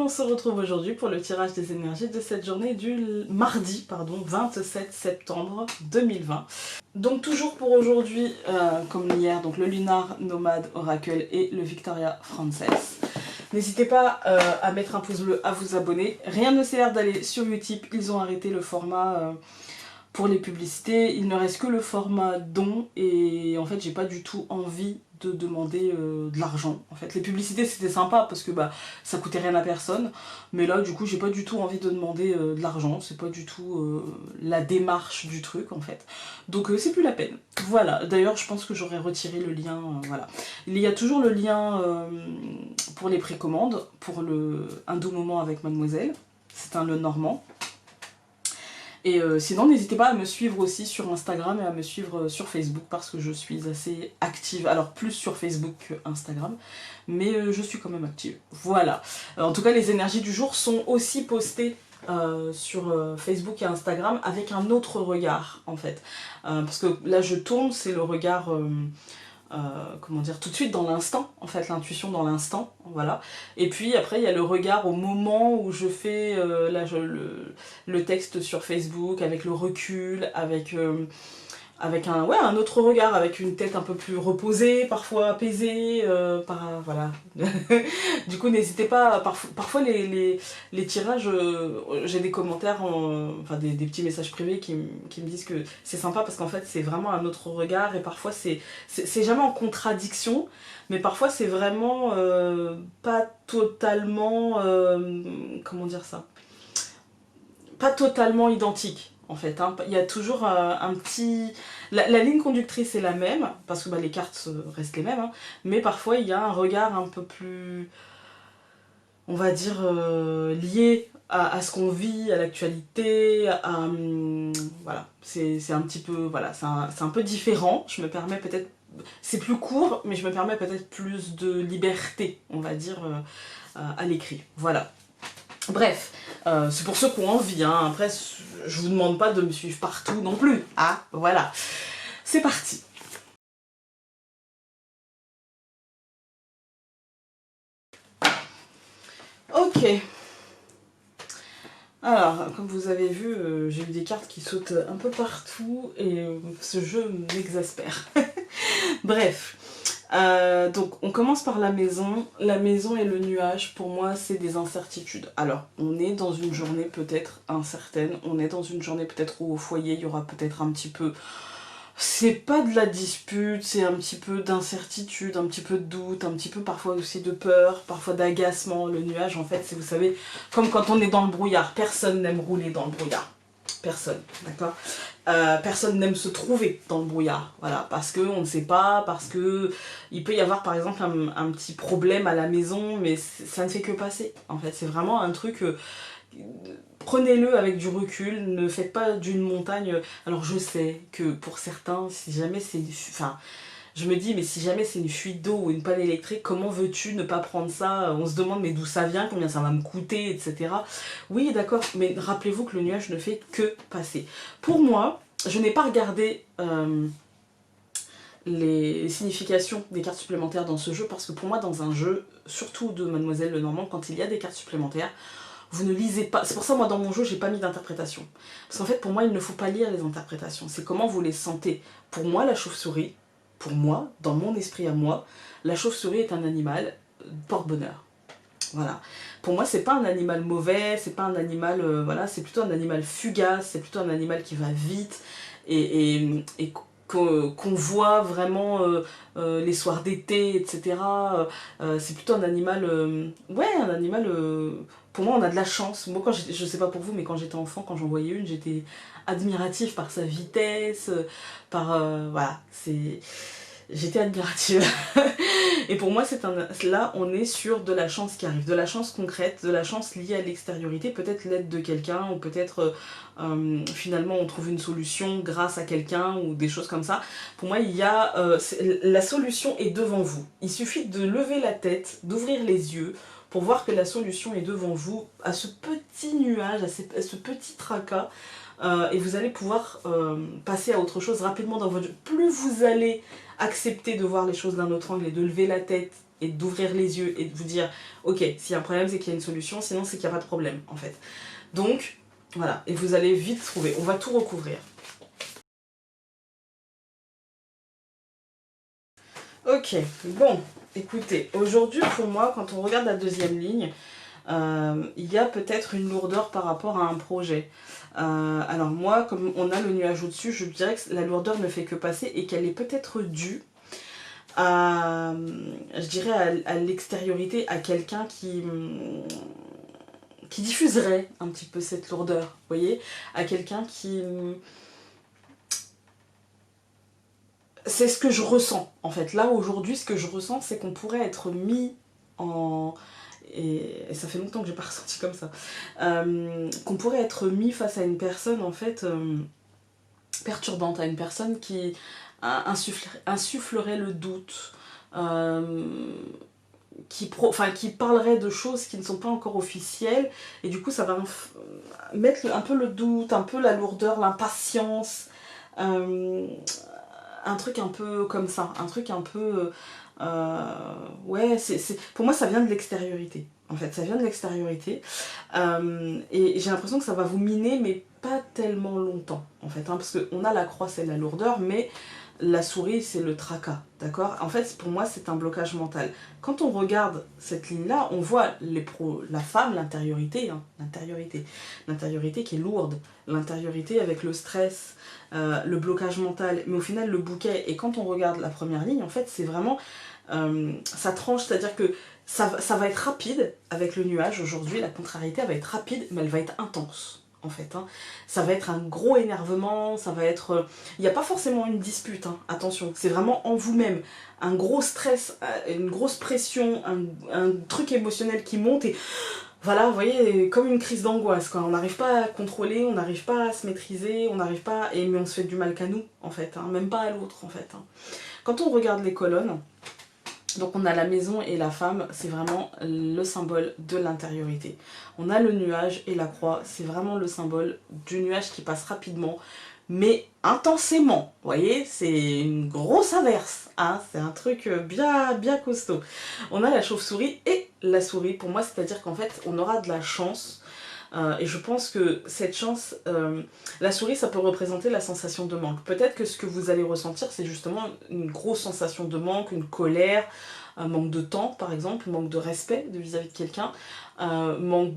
on se retrouve aujourd'hui pour le tirage des énergies de cette journée du mardi 27 septembre 2020. Donc toujours pour aujourd'hui, comme hier, donc le Lunar Nomade Oracle et le Victoria Frances. N'hésitez pas à mettre un pouce bleu, à vous abonner. Rien ne sert d'aller sur Utip, ils ont arrêté le format pour les publicités. Il ne reste que le format don et en fait j'ai pas du tout envie de demander de l'argent. En fait les publicités c'était sympa parce que ça coûtait rien à personne, mais là du coup j'ai pas du tout envie de demander de l'argent, c'est pas du tout la démarche du truc en fait. Donc c'est plus la peine. Voilà, d'ailleurs je pense que j'aurais retiré le lien, voilà. Il y a toujours le lien pour les précommandes, pour un doux moment avec Mademoiselle, c'est un Lenormand. Et sinon, n'hésitez pas à me suivre aussi sur Instagram et à me suivre sur Facebook parce que je suis assez active. Alors plus sur Facebook que Instagram, mais je suis quand même active. Voilà. En tout cas, les énergies du jour sont aussi postées sur Facebook et Instagram avec un autre regard en fait. Parce que là, je tourne, c'est le regard... comment dire, tout de suite dans l'instant, en fait, l'intuition dans l'instant, voilà. Et puis après, il y a le regard au moment où je fais le texte sur Facebook, avec le recul, avec un autre regard, avec une tête un peu plus reposée, parfois apaisée, voilà. Du coup, n'hésitez pas, parfois les tirages, j'ai des commentaires, enfin des petits messages privés qui me disent que c'est sympa parce qu'en fait c'est vraiment un autre regard et parfois c'est jamais en contradiction, mais parfois c'est vraiment pas totalement, comment dire ça, pas totalement identique. En fait, hein. Il y a toujours un petit... La ligne conductrice est la même, parce que les cartes restent les mêmes, hein, mais parfois il y a un regard un peu plus, on va dire, lié à ce qu'on vit, à l'actualité, voilà, c'est un petit peu, voilà, c'est un peu différent, je me permets peut-être, c'est plus court, mais je me permets peut-être plus de liberté, on va dire, à l'écrit, voilà. Bref, c'est pour ceux qui ont envie, hein. Après je vous demande pas de me suivre partout non plus, ah voilà, c'est parti. Ok, alors comme vous avez vu, j'ai eu des cartes qui sautent un peu partout et ce jeu m'exaspère. Bref. Donc on commence par la maison et le nuage, pour moi c'est des incertitudes. Alors on est dans une journée peut-être incertaine, on est dans une journée peut-être où au foyer il y aura peut-être un petit peu, c'est pas de la dispute, c'est un petit peu d'incertitude, un petit peu de doute, un petit peu parfois aussi de peur, parfois d'agacement. Le nuage en fait c'est, vous savez, comme quand on est dans le brouillard, personne n'aime rouler dans le brouillard. Personne, d'accord. Personne n'aime se trouver dans le brouillard, voilà, parce qu'on ne sait pas, parce que il peut y avoir par exemple un petit problème à la maison, mais ça ne fait que passer, en fait, c'est vraiment un truc, prenez-le avec du recul, ne faites pas d'une montagne, alors je sais que pour certains, si jamais c'est, enfin, je me dis, mais si jamais c'est une fuite d'eau ou une panne électrique, comment veux-tu ne pas prendre ça? On se demande, mais d'où ça vient, combien ça va me coûter, etc. Oui, d'accord, mais rappelez-vous que le nuage ne fait que passer. Pour moi, je n'ai pas regardé les significations des cartes supplémentaires dans ce jeu, parce que pour moi, dans un jeu, surtout de Mademoiselle Lenormand, quand il y a des cartes supplémentaires, vous ne lisez pas. C'est pour ça, moi, dans mon jeu, j'ai pas mis d'interprétation. Parce qu'en fait, pour moi, il ne faut pas lire les interprétations. C'est comment vous les sentez. Pour moi, la chauve-souris, pour moi, dans mon esprit à moi, la chauve-souris est un animal porte-bonheur. Voilà. Pour moi, c'est pas un animal mauvais, c'est pas un animal... voilà, c'est plutôt un animal fugace, c'est plutôt un animal qui va vite et qu'on voit vraiment les soirs d'été, etc. C'est plutôt un animal... ouais, un animal... pour moi, on a de la chance. Moi, quand je sais pas pour vous, mais quand j'étais enfant, quand j'en voyais une, j'étais admirative par sa vitesse, par... voilà, c'est... J'étais admirative. Et pour moi, là, on est sur de la chance qui arrive, de la chance concrète, de la chance liée à l'extériorité, peut-être l'aide de quelqu'un, ou peut-être finalement on trouve une solution grâce à quelqu'un, ou des choses comme ça. Pour moi, il y a la solution est devant vous. Il suffit de lever la tête, d'ouvrir les yeux, pour voir que la solution est devant vous, à ce petit nuage, à ce petit tracas, et vous allez pouvoir passer à autre chose rapidement dans votre jeu. Plus vous allez accepter de voir les choses d'un autre angle et de lever la tête et d'ouvrir les yeux et de vous dire ok, s'il y a un problème c'est qu'il y a une solution, sinon c'est qu'il n'y a pas de problème en fait. Donc voilà, et vous allez vite trouver, on va tout recouvrir. Ok, bon, écoutez, aujourd'hui pour moi, quand on regarde la deuxième ligne, il y a peut-être une lourdeur par rapport à un projet. Alors moi, comme on a le nuage au-dessus, je dirais que la lourdeur ne fait que passer et qu'elle est peut-être due à, je dirais, à l'extériorité, à quelqu'un qui diffuserait un petit peu cette lourdeur, vous voyez, à quelqu'un qui... C'est ce que je ressens, en fait. Là, aujourd'hui, ce que je ressens, c'est qu'on pourrait être mis en... Et ça fait longtemps que j'ai pas ressenti comme ça. Qu'on pourrait être mis face à une personne, en fait, perturbante, à une personne qui insufflerait le doute, qui parlerait de choses qui ne sont pas encore officielles, et du coup, ça va mettre un peu le doute, un peu la lourdeur, l'impatience... un truc un peu comme ça, un truc un peu... ouais, pour moi ça vient de l'extériorité, en fait, ça vient de l'extériorité, et j'ai l'impression que ça va vous miner, mais pas tellement longtemps, en fait, hein, parce qu'on a la croix, c'est la lourdeur, mais la souris, c'est le tracas, d'accord? En fait, pour moi, c'est un blocage mental. Quand on regarde cette ligne-là, on voit la femme, l'intériorité, hein, l'intériorité qui est lourde, l'intériorité avec le stress, le blocage mental, mais au final, le bouquet. Et quand on regarde la première ligne, en fait, c'est vraiment... ça tranche, c'est-à-dire que ça va être rapide avec le nuage aujourd'hui, la contrariété va être rapide, mais elle va être intense. En fait, hein. Ça va être un gros énervement, ça va être... Il n'y a pas forcément une dispute, hein, attention, c'est vraiment en vous-même. Un gros stress, une grosse pression, un truc émotionnel qui monte et... Voilà, vous voyez, comme une crise d'angoisse, quoi. On n'arrive pas à contrôler, on n'arrive pas à se maîtriser, on n'arrive pas... mais on se fait du mal qu'à nous, en fait, hein, même pas à l'autre, en fait. Hein. Quand on regarde les colonnes, donc on a la maison et la femme, c'est vraiment le symbole de l'intériorité. On a le nuage et la croix, c'est vraiment le symbole du nuage qui passe rapidement, mais intensément. Vous voyez, c'est une grosse averse, hein, c'est un truc bien, bien costaud. On a la chauve-souris et la souris, pour moi, c'est-à-dire qu'en fait, on aura de la chance. Et je pense que cette chance, la souris, ça peut représenter la sensation de manque. Peut-être que ce que vous allez ressentir, c'est justement une grosse sensation de manque, une colère, un manque de temps, par exemple, manque de respect vis-à-vis de quelqu'un, manque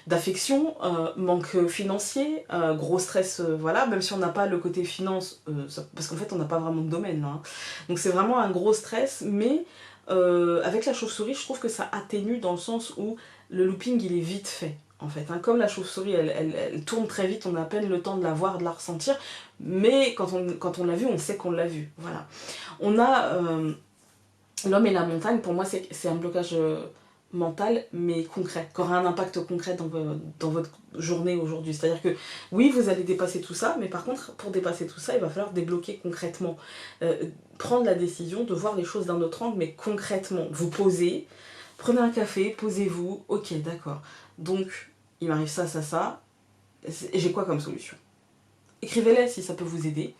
d'affection, manque financier, gros stress, voilà, même si on n'a pas le côté finance, parce qu'en fait, on n'a pas vraiment de domaine, là, hein. Donc c'est vraiment un gros stress, mais avec la chauve-souris, je trouve que ça atténue dans le sens où le looping, il est vite fait. En fait, hein. Comme la chauve-souris, elle tourne très vite, on a à peine le temps de la voir, de la ressentir, mais quand on l'a vue, on sait qu'on l'a vue. Voilà. On a l'homme et la montagne, pour moi, c'est un blocage mental, mais concret, qui aura un impact concret dans votre journée aujourd'hui. C'est-à-dire que, oui, vous allez dépasser tout ça, mais par contre, pour dépasser tout ça, il va falloir débloquer concrètement. Prendre la décision de voir les choses d'un autre angle, mais concrètement. Vous posez, prenez un café, posez-vous, ok, d'accord. Donc, il m'arrive ça, ça, ça, et j'ai quoi comme solution? Écrivez-les si ça peut vous aider.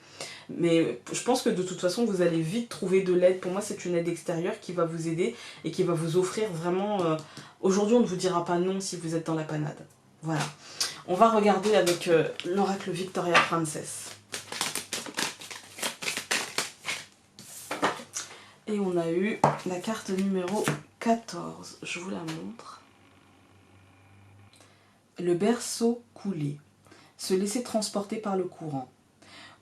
Mais je pense que de toute façon, vous allez vite trouver de l'aide. Pour moi, c'est une aide extérieure qui va vous aider et qui va vous offrir vraiment... Aujourd'hui, on ne vous dira pas non si vous êtes dans la panade. Voilà. On va regarder avec l'oracle Victoria Princess. Et on a eu la carte numéro 14. Je vous la montre. Le berceau coulé. Se laisser transporter par le courant.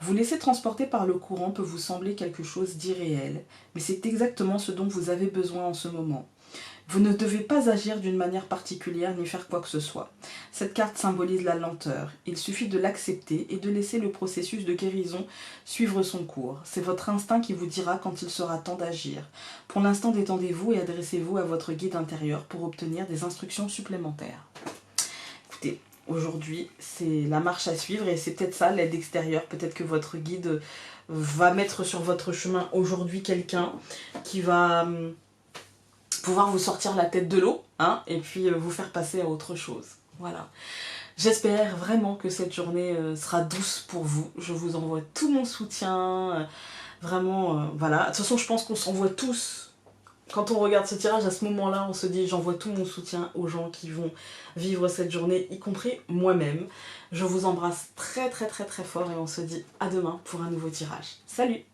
Vous laisser transporter par le courant peut vous sembler quelque chose d'irréel, mais c'est exactement ce dont vous avez besoin en ce moment. Vous ne devez pas agir d'une manière particulière ni faire quoi que ce soit. Cette carte symbolise la lenteur. Il suffit de l'accepter et de laisser le processus de guérison suivre son cours. C'est votre instinct qui vous dira quand il sera temps d'agir. Pour l'instant, détendez-vous et adressez-vous à votre guide intérieur pour obtenir des instructions supplémentaires. Écoutez, aujourd'hui, c'est la marche à suivre et c'est peut-être ça, l'aide extérieure. Peut-être que votre guide va mettre sur votre chemin aujourd'hui quelqu'un qui va pouvoir vous sortir la tête de l'eau, hein, et puis vous faire passer à autre chose. Voilà. J'espère vraiment que cette journée sera douce pour vous. Je vous envoie tout mon soutien. Vraiment, voilà. De toute façon, je pense qu'on s'envoie tous quand on regarde ce tirage, à ce moment-là, on se dit j'envoie tout mon soutien aux gens qui vont vivre cette journée, y compris moi-même. Je vous embrasse très très très très fort et on se dit à demain pour un nouveau tirage. Salut!